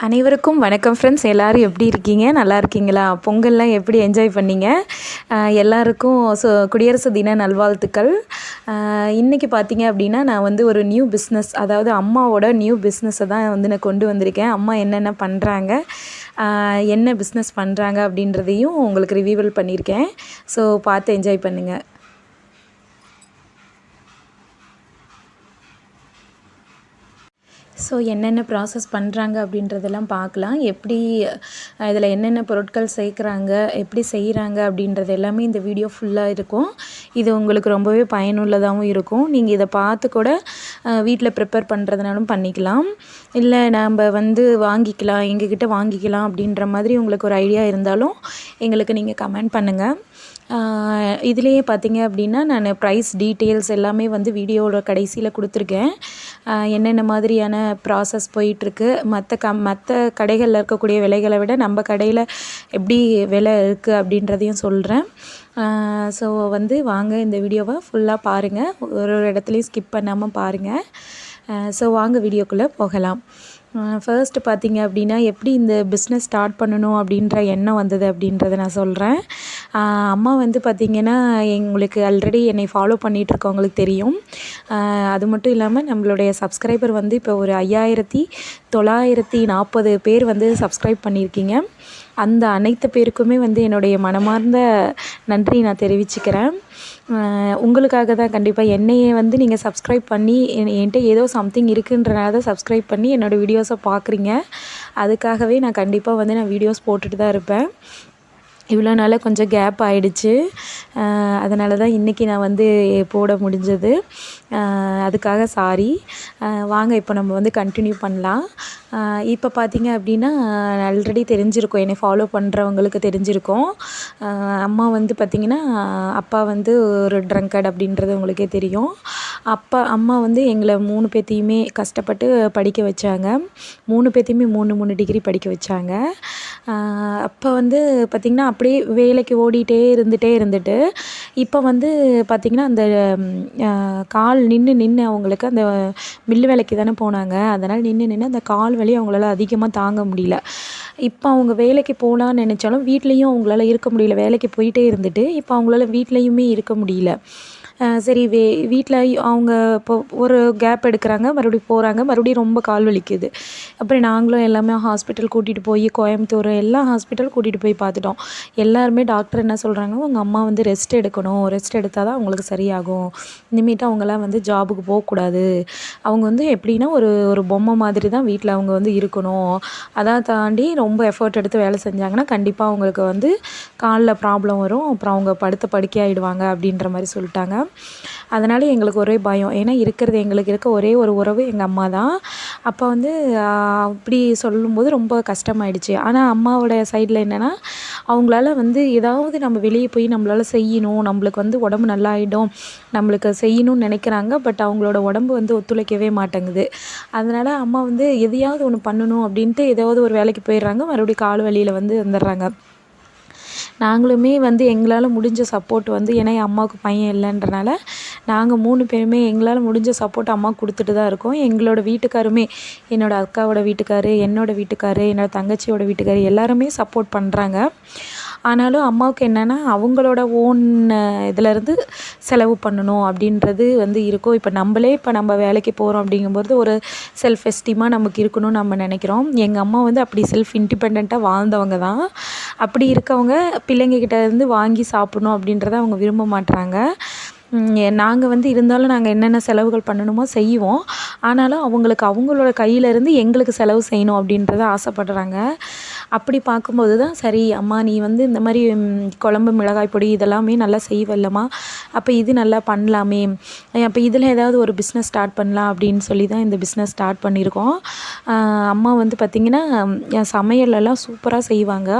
அனைவருக்கும் வணக்கம் ஃப்ரெண்ட்ஸ். எல்லோரும் எப்படி இருக்கீங்க? நல்லா இருக்கீங்களா? பொங்கல்லாம் எப்படி என்ஜாய் பண்ணீங்க? எல்லாருக்கும் குடியரசு தின நல்வாழ்த்துக்கள். இன்றைக்கி பார்த்தீங்க அப்படின்னா, நான் வந்து ஒரு நியூ பிஸ்னஸ், அதாவது அம்மாவோட நியூ பிஸ்னஸை தான் வந்து நான் கொண்டு வந்திருக்கேன். அம்மா என்னென்ன பண்ணுறாங்க, என்ன பிஸ்னஸ் பண்ணுறாங்க அப்படின்றதையும் உங்களுக்கு ரிவீவல் பண்ணியிருக்கேன். ஸோ பார்த்து என்ஜாய் பண்ணுங்கள். ஸோ என்னென்ன ப்ராசஸ் பண்ணுறாங்க அப்படின்றதெல்லாம் பார்க்கலாம். எப்படி இதில் என்னென்ன பொருட்கள் சேர்க்குறாங்க, எப்படி செய்கிறாங்க அப்படின்றது எல்லாமே இந்த வீடியோ ஃபுல்லாக இருக்கும். இது உங்களுக்கு ரொம்பவே பயனுள்ளதாகவும் இருக்கும். நீங்கள் இதை பார்த்து கூட வீட்டில் ப்ரிப்பேர் பண்ணுறதுனாலும் பண்ணிக்கலாம். இல்லை நம்ம வந்து வாங்கிக்கலாம், எங்ககிட்ட வாங்கிக்கலாம் அப்படின்ற மாதிரி உங்களுக்கு ஒரு ஐடியா இருந்தாலும் எங்களுக்கு நீங்கள் கமெண்ட் பண்ணுங்கள். இதுலேயே பார்த்தீங்க அப்படின்னா, நான் ப்ரைஸ் டீட்டெயில்ஸ் எல்லாமே வந்து வீடியோவோட கடைசியில் கொடுத்துருக்கேன். என்னென்ன மாதிரியான ப்ராசஸ் போயிட்டுருக்கு, மற்ற கடைகளில் இருக்கக்கூடிய விலைகளை விட நம்ம கடையில் எப்படி விலை இருக்குது அப்படின்றதையும் சொல்கிறேன். ஸோ வந்து வாங்க இந்த வீடியோவை ஃபுல்லாக பாருங்கள். ஒரு இடத்துலையும் ஸ்கிப் பண்ணாமல் பாருங்கள். ஸோ வாங்க வீடியோக்குள்ளே போகலாம். ஃபர்ஸ்ட்டு பார்த்தீங்க அப்படின்னா, எப்படி இந்த பிஸ்னஸ் ஸ்டார்ட் பண்ணணும் அப்படின்ற எண்ணம் வந்தது அப்படின்றத நான் சொல்கிறேன். அம்மா வந்து பார்த்திங்கன்னா, எங்களுக்கு ஆல்ரெடி என்னை ஃபாலோ பண்ணிகிட்ருக்கவங்களுக்கு தெரியும். அது மட்டும் இல்லாமல் நம்மளுடைய சப்ஸ்கிரைபர் வந்து இப்போ ஒரு 5940 பேர் வந்து சப்ஸ்கிரைப் பண்ணியிருக்கீங்க. அந்த அனைத்து பேருக்குமே வந்து என்னுடைய மனமார்ந்த நன்றி நான் தெரிவிச்சுக்கிறேன். உங்களுக்காக தான் கண்டிப்பாக என்னையே வந்து நீங்கள் சப்ஸ்கிரைப் பண்ணி என்கிட்ட ஏதோ சம்திங் இருக்குன்றனால தான் சப்ஸ்கிரைப் பண்ணி என்னோடய வீடியோஸை பார்க்குறீங்க. அதுக்காகவே நான் கண்டிப்பாக வந்து நான் வீடியோஸ் போட்டுட்டு தான் இருப்பேன். இவ்வளோ நாளாக கொஞ்சம் கேப் ஆகிடுச்சு. அதனால தான் இன்றைக்கி நான் வந்து போட முடிஞ்சது. அதுக்காக சாரி. வாங்க இப்போ நம்ம வந்து கண்டினியூ பண்ணலாம். இப்போ பார்த்தீங்க அப்படின்னா, ஆல்ரெடி தெரிஞ்சிருக்கும், என்னை ஃபாலோ பண்ணுறவங்களுக்கு தெரிஞ்சிருக்கும். அம்மா வந்து பார்த்திங்கன்னா, அப்பா வந்து ஒரு ட்ரங்கட் அப்படின்றது உங்களுக்கே தெரியும். அம்மா வந்து எங்களை 3 பேத்தையுமே கஷ்டப்பட்டு படிக்க வச்சாங்க. 3 பேத்தையுமே 3 டிகிரி படிக்க வச்சாங்க. அப்போ வந்து பார்த்திங்கன்னா, அப்படியே வேலைக்கு ஓடிட்டே இருந்துட்டு இப்போ வந்து பார்த்திங்கன்னா, அந்த கால் நின்று அவங்களுக்கு அந்த மில்லு வேலைக்கு தானே போனாங்க. அதனால் நின்று அந்த கால் வலி அவங்களால அதிகமாக தாங்க முடியல. இப்போ அவங்க வேலைக்கு போகலான்னு நினச்சாலும் வீட்லேயும் அவங்களால இருக்க முடியல. வேலைக்கு போயிட்டே இருந்துட்டு இப்போ அவங்களால வீட்லேயுமே இருக்க முடியல. சரி வீட்டில் அவங்க இப்போ ஒரு கேப் எடுக்கிறாங்க, மறுபடியும் போகிறாங்க, மறுபடியும் ரொம்ப கால் வலிக்குது. அப்புறம் நாங்களும் எல்லாமே ஹாஸ்பிட்டல் கூட்டிகிட்டு போய் கோயம்புத்தூர் எல்லா ஹாஸ்பிட்டல் கூட்டிகிட்டு போய் பார்த்துட்டோம். எல்லாருமே டாக்டர் என்ன சொல்கிறாங்க, உங்கள் அம்மா வந்து ரெஸ்ட் எடுக்கணும், ரெஸ்ட் எடுத்தால் தான் அவங்களுக்கு சரியாகும். இனிமேட்டு அவங்களாம் வந்து ஜாபுக்கு போகக்கூடாது. அவங்க வந்து எப்படின்னா ஒரு பொம்மை மாதிரி தான் வீட்டில் அவங்க வந்து இருக்கணும். அதான் தாண்டி ரொம்ப எஃபர்ட் எடுத்து வேலை செஞ்சாங்கன்னா கண்டிப்பாக அவங்களுக்கு வந்து காலில் ப்ராப்ளம் வரும். அப்புறம் அவங்க படுக்கையாயிடுவாங்க அப்படின்ற மாதிரி சொல்லிட்டாங்க. அதனால் எங்களுக்கு ஒரே பயம். ஏன்னா எங்களுக்கு இருக்க ஒரே ஒரு உறவு எங்கள் அம்மா தான். அப்போ வந்து அப்படி சொல்லும்போது ரொம்ப கஷ்டமாயிடுச்சு. ஆனால் அம்மாவோட சைடில் என்னென்னா, அவங்களால வந்து ஏதாவது நம்ம வெளியே போய் நம்மளால செய்யணும், நம்மளுக்கு வந்து உடம்பு நல்லாயிடும், நம்மளுக்கு செய்யணும்னு நினைக்கிறாங்க. பட் அவங்களோட உடம்பு வந்து ஒத்துழைக்கவே மாட்டேங்குது. அதனால் அம்மா வந்து எதையாவது ஒன்று பண்ணணும் அப்படின்ட்டு ஏதாவது ஒரு வேலைக்கு போயிடுறாங்க. மறுபடியும் கால் வலியில் வந்து வந்துடுறாங்க. நாங்களுமே வந்து எங்களால் முடிஞ்ச சப்போர்ட் வந்து, ஏன்னா என் அம்மாவுக்கு பையன் இல்லைன்றனால நாங்கள் 3 பேருமே எங்களால் முடிஞ்ச சப்போர்ட் அம்மாவுக்கு கொடுத்துட்டு தான் இருக்கோம். எங்களோட வீட்டுக்காருமே, என்னோடய அக்காவோட வீட்டுக்காரு, என்னோடய வீட்டுக்காரு, என்னோடய தங்கச்சியோட வீட்டுக்காரு எல்லாருமே சப்போர்ட் பண்ணுறாங்க. ஆனாலும் அம்மாவுக்கு என்னென்னா, அவங்களோட ஓன் இதிலேருந்து செலவு பண்ணணும் அப்படின்றது வந்து இருக்கும். இப்போ நம்ம வேலைக்கு போகிறோம் அப்படிங்கும்போது ஒரு செல்ஃப் எஸ்டீமாக நமக்கு இருக்கணும்னு நம்ம நினைக்கிறோம். எங்கள் அம்மா வந்து அப்படி செல்ஃப் இண்டிபெண்ட்டாக வாழ்ந்தவங்க தான். அப்படி இருக்கவங்க பிள்ளைங்கக்கிட்ட இருந்து வாங்கி சாப்பிடணும் அப்படின்றத அவங்க விரும்ப மாட்றாங்க. நாங்கள் வந்து இருந்தாலும் நாங்கள் என்னென்ன செலவுகள் பண்ணணுமோ செய்வோம். ஆனாலும் அவங்களோட கையிலேருந்து எங்களுக்கு செலவு செய்யணும் அப்படின்றத ஆசைப்படுறாங்க. அப்படி பார்க்கும்போது தான், சரி அம்மா நீ வந்து இந்த மாதிரி குழம்பு மிளகாய் பொடி இதெல்லாமே நல்லா செய்வல்லம்மா, அப்போ இது நல்லா பண்ணலாமே, அப்போ இதில் ஏதாவது ஒரு பிஸ்னஸ் ஸ்டார்ட் பண்ணலாம் அப்படின்னு சொல்லி தான் இந்த பிஸ்னஸ் ஸ்டார்ட் பண்ணியிருக்கோம். அம்மா வந்து பார்த்திங்கன்னா, சமையலெல்லாம் சூப்பராக செய்வாங்க.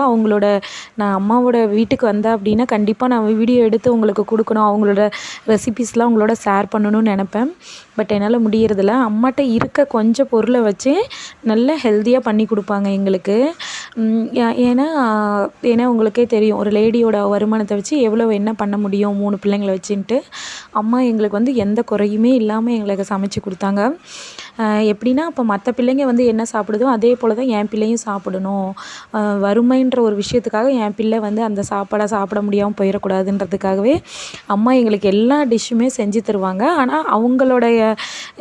நான் அம்மாவோட வீட்டுக்கு வந்தேன் அப்படின்னா கண்டிப்பாக நான் வீடியோ எடுத்து உங்களுக்கு கொடுக்கணும், அவங்களோட ரெசிபீஸ்லாம் உங்களோட ஷேர் பண்ணணும்னு நினப்பேன். பட் என்னால் முடியறதில்ல. அம்மாட்ட இருக்க கொஞ்சம் பொருளை வச்சு நல்ல ஹெல்த்தியாக பண்ணி கொடுப்பாங்க எங்களுக்கு. ஏன்னா ஏன்னா உங்களுக்கே தெரியும் ஒரு லேடியோட வருமானத்தை வச்சு எவ்வளோ என்ன பண்ண முடியும் 3 பிள்ளைங்கள வச்சுன்ட்டு. அம்மா எங்களுக்கு வந்து எந்த குறையுமே இல்லாமல் எங்களுக்கு சமைச்சு கொடுத்தாங்க. எப்படின்னா அப்போ மற்ற பிள்ளைங்க வந்து என்ன சாப்பிடுதோ அதே போல் தான் என் பிள்ளையும் சாப்பிடணும். வறுமைன்ற ஒரு விஷயத்துக்காக என் பிள்ளை வந்து அந்த சாப்பாடை சாப்பிட முடியாமல் போயிடக்கூடாதுன்றதுக்காகவே அம்மா எங்களுக்கு எல்லா டிஷ்ஷுமே செஞ்சு தருவாங்க. ஆனால் அவங்களுடைய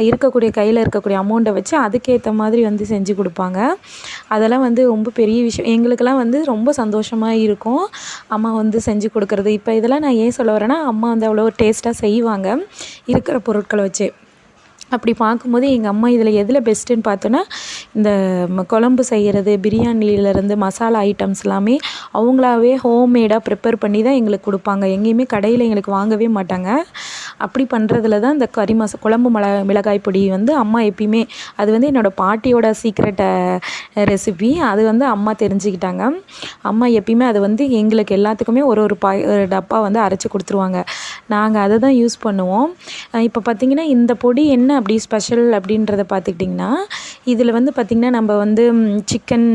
இருக்கக்கூடிய கையில் இருக்கக்கூடிய அமௌண்ட்டை வச்சு அதுக்கேற்ற மாதிரி வந்து செஞ்சு கொடுப்பாங்க. அதெல்லாம் வந்து ரொம்ப பெரிய விஷயம். எங்களுக்கெல்லாம் வந்து ரொம்ப சந்தோஷமாக இருக்கும் அம்மா வந்து செஞ்சு கொடுக்குறது. இப்போ இதெல்லாம் நான் ஏன் சொல்ல வரேன்னா, அம்மா வந்து அவ்வளோ டேஸ்ட்டாக செய்வாங்க இருக்கிற பொருட்களை வச்சு. அப்படி பார்க்கும்போது எங்கள் அம்மா இதில் எதில் பெஸ்ட்டுன்னு பார்த்தோன்னா, இந்த குழம்பு செய்கிறது, பிரியாணிலேருந்து மசாலா ஐட்டம்ஸ் எல்லாமே அவங்களாவே ஹோம்மேடாக ப்ரிப்பேர் பண்ணி தான் எங்களுக்கு கொடுப்பாங்க. எங்கேயுமே கடையில் எங்களுக்கு வாங்கவே மாட்டாங்க. அப்படி பண்ணுறதுல தான் இந்த குழம்பு மிளகாய் பொடி வந்து அம்மா எப்பயுமே அது வந்து என்னோடய பாட்டியோட சீக்ரெட் ரெசிபி. அது வந்து அம்மா தெரிஞ்சுக்கிட்டாங்க. அம்மா எப்பயுமே அது வந்து எங்களுக்கு எல்லாத்துக்குமே ஒரு ஒரு டப்பா வந்து அரைச்சி கொடுத்துருவாங்க. நாங்கள் அதை தான் யூஸ் பண்ணுவோம். இப்போ பார்த்திங்கன்னா இந்த பொடி என்ன அப்படி ஸ்பெஷல் அப்படின்றத பார்த்துக்கிட்டிங்கன்னா, இதில் வந்து பார்த்திங்கன்னா நம்ம வந்து சிக்கன்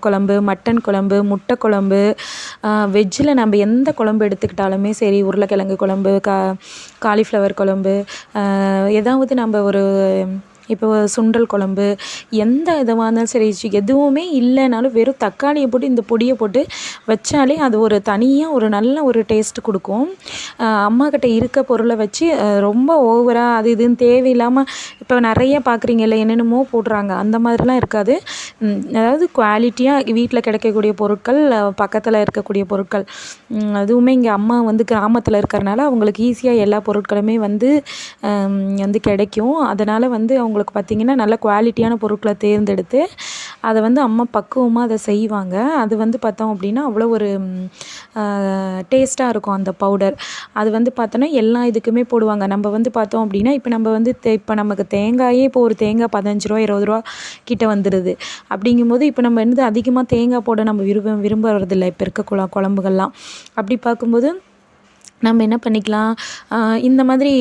குழம்பு, மட்டன் குழம்பு, முட்டை குழம்பு, வெஜ்ஜில் நம்ம எந்த குழம்பு எடுத்துக்கிட்டாலுமே சரி, உருளைக்கிழங்கு குழம்பு, காலிஃப்ளவர் குழம்பு, ஏதாவது நம்ம ஒரு இப்போ சுண்டல் குழம்பு, எந்த இதுவாக இருந்தாலும் சரி, எதுவுமே இல்லைனாலும் வெறும் தக்காளியை போட்டு இந்த பொடியை போட்டு வச்சாலே அது ஒரு தனியாக ஒரு நல்ல ஒரு டேஸ்ட் கொடுக்கும். அம்மாக்கிட்ட இருக்க பொருளை வச்சு ரொம்ப ஓவராக அது இதுன்னு தேவையில்லாமல் இப்போ நிறைய பார்க்குறீங்கல்ல என்னென்னமோ போடுறாங்க. அந்த மாதிரிலாம் இருக்காது. அதாவது குவாலிட்டியாக வீட்டில் கிடைக்கக்கூடிய பொருட்கள், பக்கத்தில் இருக்கக்கூடிய பொருட்கள். அதுவுமே இங்கே அம்மா வந்து கிராமத்தில் இருக்கிறனால அவங்களுக்கு ஈஸியாக எல்லா பொருட்களுமே வந்து கிடைக்கும். அதனால் வந்து அவங்களுக்கு பார்த்திங்கன்னா நல்ல குவாலிட்டியான பொருட்களை தேர்ந்தெடுத்து அதை வந்து அம்மா பக்குவமாக அதை செய்வாங்க. அது வந்து பார்த்தோம் அப்படின்னா அவ்வளோ ஒரு டேஸ்ட்டாக இருக்கும் அந்த பவுடர். அது வந்து பார்த்தோன்னா எல்லா இதுக்குமே போடுவாங்க. நம்ம வந்து பார்த்தோம் அப்படின்னா இப்போ நம்ம வந்து இப்போ நமக்கு தேங்காயே இப்போ ஒரு தேங்காய் ரூ. 15 ரூ. 20 கிட்ட வந்துடுது. அப்படிங்கும்போது இப்போ நம்ம வந்து அதிகமாக தேங்காய் போட நம்ம விரும்புறதில்லை இப்போ இருக்க குழம்புகள்லாம். அப்படி பார்க்கும்போது நம்ம என்ன பண்ணிக்கலாம், இந்த மாதிரி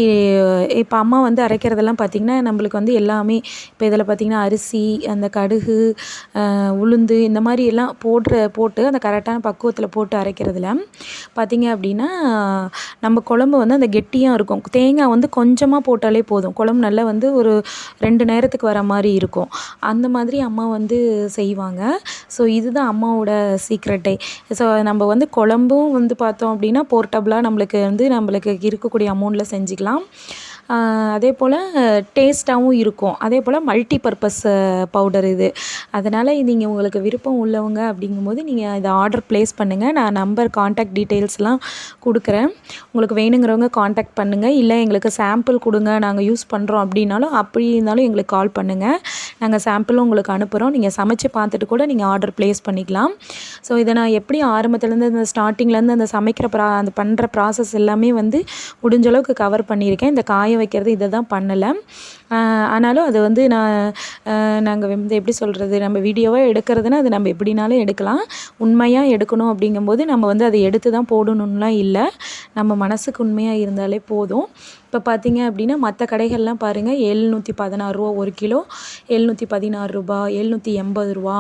இப்போ அம்மா வந்து அரைக்கிறதெல்லாம் பார்த்திங்கன்னா நம்மளுக்கு வந்து எல்லாமே இப்போ இதில் பார்த்திங்கன்னா அரிசி, அந்த கடுகு, உளுந்து இந்த மாதிரி எல்லாம் போட்டு அந்த கரெக்டான பக்குவத்தில் போட்டு அரைக்கிறதுல பார்த்திங்க அப்படின்னா நம்ம குழம்பு வந்து அந்த கெட்டியாக இருக்கும். தேங்காய் வந்து கொஞ்சமாக போட்டாலே போதும், குழம்பு நல்லா வந்து ஒரு 2 நேரத்துக்கு வர மாதிரி இருக்கும். அந்த மாதிரி அம்மா வந்து செய்வாங்க. ஸோ இதுதான் அம்மாவோட சீக்ரெட்டே. ஸோ நம்ம வந்து குழம்பும் வந்து பார்த்தோம் அப்படின்னா போர்ட்டபுளாக நம்மளுக்கு இருக்கக்கூடிய அமௌண்ட்டில் செஞ்சுக்கலாம். அதே போல் டேஸ்ட்டாகவும் இருக்கும். அதே போல் மல்டி பர்பஸ் பவுடர் இது. அதனால் நீங்கள் உங்களுக்கு விருப்பம் உள்ளவங்க அப்படிங்கும்போது நீங்கள் இதை ஆர்டர் ப்ளேஸ் பண்ணுங்கள். நான் நம்பர், கான்டாக்ட் டீட்டெயில்ஸ்லாம் கொடுக்குறேன். உங்களுக்கு வேணுங்கிறவங்க கான்டாக்ட் பண்ணுங்கள். இல்லை எங்களுக்கு சாம்பிள் கொடுங்க, நாங்கள் யூஸ் பண்ணுறோம் அப்படின்னாலும், அப்படி இருந்தாலும் எங்களுக்கு கால் பண்ணுங்கள். நாங்கள் சாம்பிளும் உங்களுக்கு அனுப்புகிறோம். நீங்கள் சமைச்சு பார்த்துட்டு கூட நீங்கள் ஆர்டர் ப்ளேஸ் பண்ணிக்கலாம். ஸோ இதை நான் எப்படி ஆரம்பத்துலேருந்து அந்த ஸ்டார்டிங்லேருந்து அந்த சமைக்கிற அந்த பண்ணுற ப்ராசஸ் எல்லாமே வந்து முடிஞ்ச அளவுக்கு கவர் பண்ணியிருக்கேன். இந்த காய வைக்கிறது இதை தான் பண்ணலை. ஆனாலும் அது வந்து நாங்கள் வந்து எப்படி சொல்கிறது, நம்ம வீடியோவாக எடுக்கிறதுனா அது நம்ம எப்படினாலும் எடுக்கலாம். உண்மையாக எடுக்கணும் அப்படிங்கும்போது நம்ம வந்து அதை எடுத்து தான் போடணும்லாம் இல்லை. நம்ம மனசுக்கு உண்மையாக இருந்தாலே போதும். இப்போ பார்த்தீங்க அப்படின்னா மற்ற கடைகள்லாம் பாருங்கள், ரூ. 716 1 கிலோ, ரூ. 716, ரூ. 780.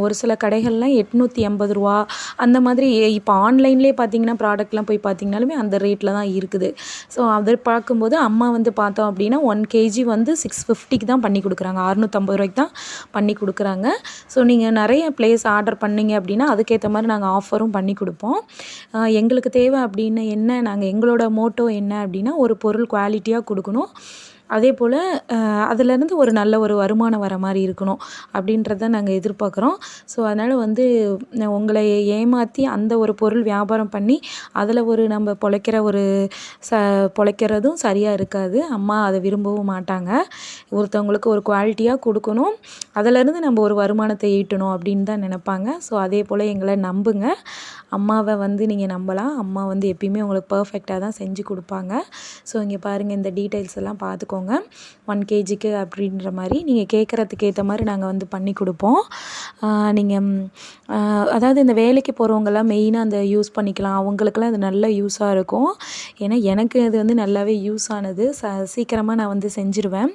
ஒரு சில கடைகள்லாம் ரூ. 880. அந்த மாதிரி இப்போ ஆன்லைன்லேயே பார்த்தீங்கன்னா ப்ராடக்ட்லாம் போய் பார்த்தீங்கனாலுமே அந்த ரேட்டில் தான் இருக்குது. ஸோ அதை பார்க்கும்போது அம்மா வந்து பார்த்தோம் அப்படின்னா 1 kg வந்து 650க்கு தான் பண்ணி கொடுக்குறாங்க. 650 தான் பண்ணி கொடுக்குறாங்க. ஸோ நீங்கள் நிறைய ப்ளேஸ் ஆர்டர் பண்ணிங்க அப்படின்னா அதுக்கேற்ற மாதிரி நாங்கள் ஆஃபரும் பண்ணி கொடுப்போம். எங்களுக்கு தேவை அப்படின்னு என்ன, நாங்கள் எங்களோட மோட்டோ என்ன அப்படின்னா ஒரு பொருள் குவாலிட்டியாக கொடுக்கணும். அதே போல் அதுலேருந்து ஒரு நல்ல ஒரு வருமானம் வர மாதிரி இருக்கணும் அப்படின்றத நாங்கள் எதிர்பார்க்குறோம். ஸோ அதனால் வந்து உங்களை ஏமாற்றி அந்த ஒரு பொருள் வியாபாரம் பண்ணி அதில் ஒரு நம்ம பொழைக்கிறதும் சரியாக இருக்காது. அம்மா அதை விரும்பவும் மாட்டாங்க. ஒருத்தவங்களுக்கு ஒரு குவாலிட்டியாக கொடுக்கணும், அதிலேருந்து நம்ம ஒரு வருமானத்தை ஈட்டணும் அப்படின்னு தான் நினைப்பாங்க. ஸோ அதே போல் எங்களை நம்புங்க. அம்மாவை வந்து நீங்கள் நம்பலாம். அம்மா வந்து எப்பயுமே உங்களுக்கு பர்ஃபெக்டாக தான் செஞ்சு கொடுப்பாங்க. ஸோ இங்கே பாருங்கள், இந்த டீட்டெயில்ஸ் எல்லாம் பார்த்துக்கோங்க. 1 kgக்கு அப்படின்ற மாதிரி நீங்கள் கேட்குறதுக்கு ஏற்ற மாதிரி நாங்கள் வந்து பண்ணி கொடுப்போம். நீங்கள் அதாவது இந்த வேலைக்கு போகிறவங்கலாம் மெயினாக அந்த யூஸ் பண்ணிக்கலாம். அவங்களுக்கெல்லாம் அது நல்ல யூஸாக இருக்கும். ஏன்னா எனக்கு அது வந்து நல்லாவே யூஸ் ஆனது. சீக்கிரமாக நான் வந்து செஞ்சுருவேன்.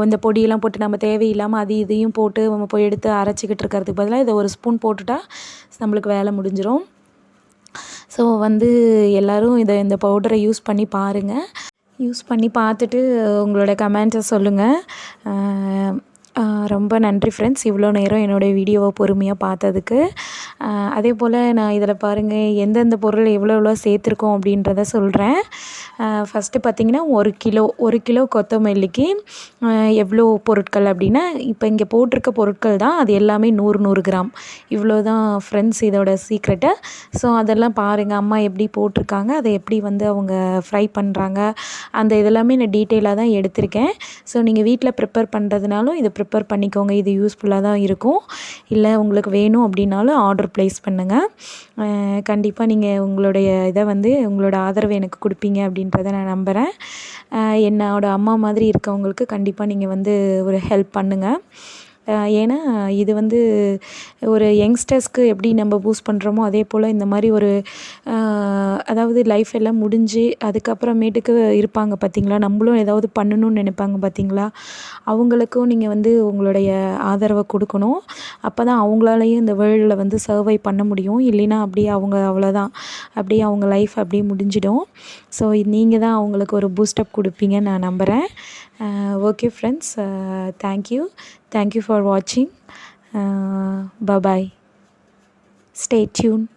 இந்த பொடியெல்லாம் போட்டு நம்ம தேவையில்லாமல் அது இதையும் போட்டு நம்ம போய் எடுத்து அரைச்சிக்கிட்டு இருக்கிறதுக்கு பதிலாக இதை ஒரு ஸ்பூன் போட்டுட்டா நம்மளுக்கு வேலை முடிஞ்சிடும். ஸோ வந்து எல்லோரும் இந்த பவுடரை யூஸ் பண்ணி பாருங்கள். யூஸ் பண்ணி பார்த்துட்டு உங்களோட கமெண்ட்ஸை சொல்லுங்கள். ரொம்ப நன்றி ஃப்ரெண்ட்ஸ், இவ்வளோ நேரம் என்னுடைய வீடியோவை பொறுமையாக பார்த்ததுக்கு. அதே போல் நான் இதில் பாருங்கள் எந்தெந்த பொருள் எவ்வளோ சேர்த்துருக்கோம் அப்படின்றத சொல்கிறேன். ஃபஸ்ட்டு பார்த்திங்கன்னா 1 கிலோ கொத்தமல்லிக்கு எவ்வளோ பொருட்கள் அப்படின்னா, இப்போ இங்கே போட்டிருக்க பொருட்கள் தான் அது எல்லாமே 100 கிராம். இவ்வளோ தான் ஃப்ரெண்ட்ஸ் இதோட சீக்ரெட்டு. ஸோ அதெல்லாம் பாருங்கள் அம்மா எப்படி போட்டிருக்காங்க, அதை எப்படி வந்து அவங்க ஃப்ரை பண்ணுறாங்க, அந்த இதெல்லாமே நான் டீட்டெயிலாக தான் எடுத்திருக்கேன். ஸோ நீங்கள் வீட்டில் ப்ரிப்பேர் பண்ணுறதுனாலும் இதை ப்ரிப்பேர் பண்ணிக்கோங்க. இது யூஸ்ஃபுல்லாக தான் இருக்கும். இல்லை உங்களுக்கு வேணும் அப்படின்னாலும் ஆர்டர் ப்ளேஸ் பண்ணுங்கள். கண்டிப்பாக நீங்கள் உங்களுடைய இதை வந்து உங்களோட ஆதரவை எனக்கு கொடுப்பீங்க அப்படின்றத நான் நம்புகிறேன். என்னோட அம்மா மாதிரி இருக்கவங்களுக்கு கண்டிப்பாக நீங்கள் வந்து ஒரு ஹெல்ப் பண்ணுங்கள். ஏன்னா இது வந்து ஒரு யங்ஸ்டர்ஸ்க்கு எப்படி நம்ம பூஸ்ட் பண்ணுறோமோ அதே போல் இந்த மாதிரி ஒரு அதாவது லைஃப் எல்லாம் முடிஞ்சு அதுக்கப்புறமேட்டுக்கு இருப்பாங்க பார்த்திங்களா, நம்மளும் ஏதாவது பண்ணணும்னு நினைப்பாங்க பார்த்திங்களா, அவங்களுக்கும் நீங்கள் வந்து உங்களுடைய ஆதரவை கொடுக்கணும். அப்போ தான் அவங்களாலையும் இந்த வேர்ல்டில் வந்து சர்வை பண்ண முடியும். இல்லைன்னா அப்படியே அவங்க அவ்வளோதான், அப்படியே அவங்க லைஃப் அப்படியே முடிஞ்சிடும். ஸோ நீங்கள் தான் அவங்களுக்கு ஒரு பூஸ்டப் கொடுப்பீங்கன்னு நான் நம்புகிறேன். Okay friends, thank you for watching. Bye bye, stay tuned.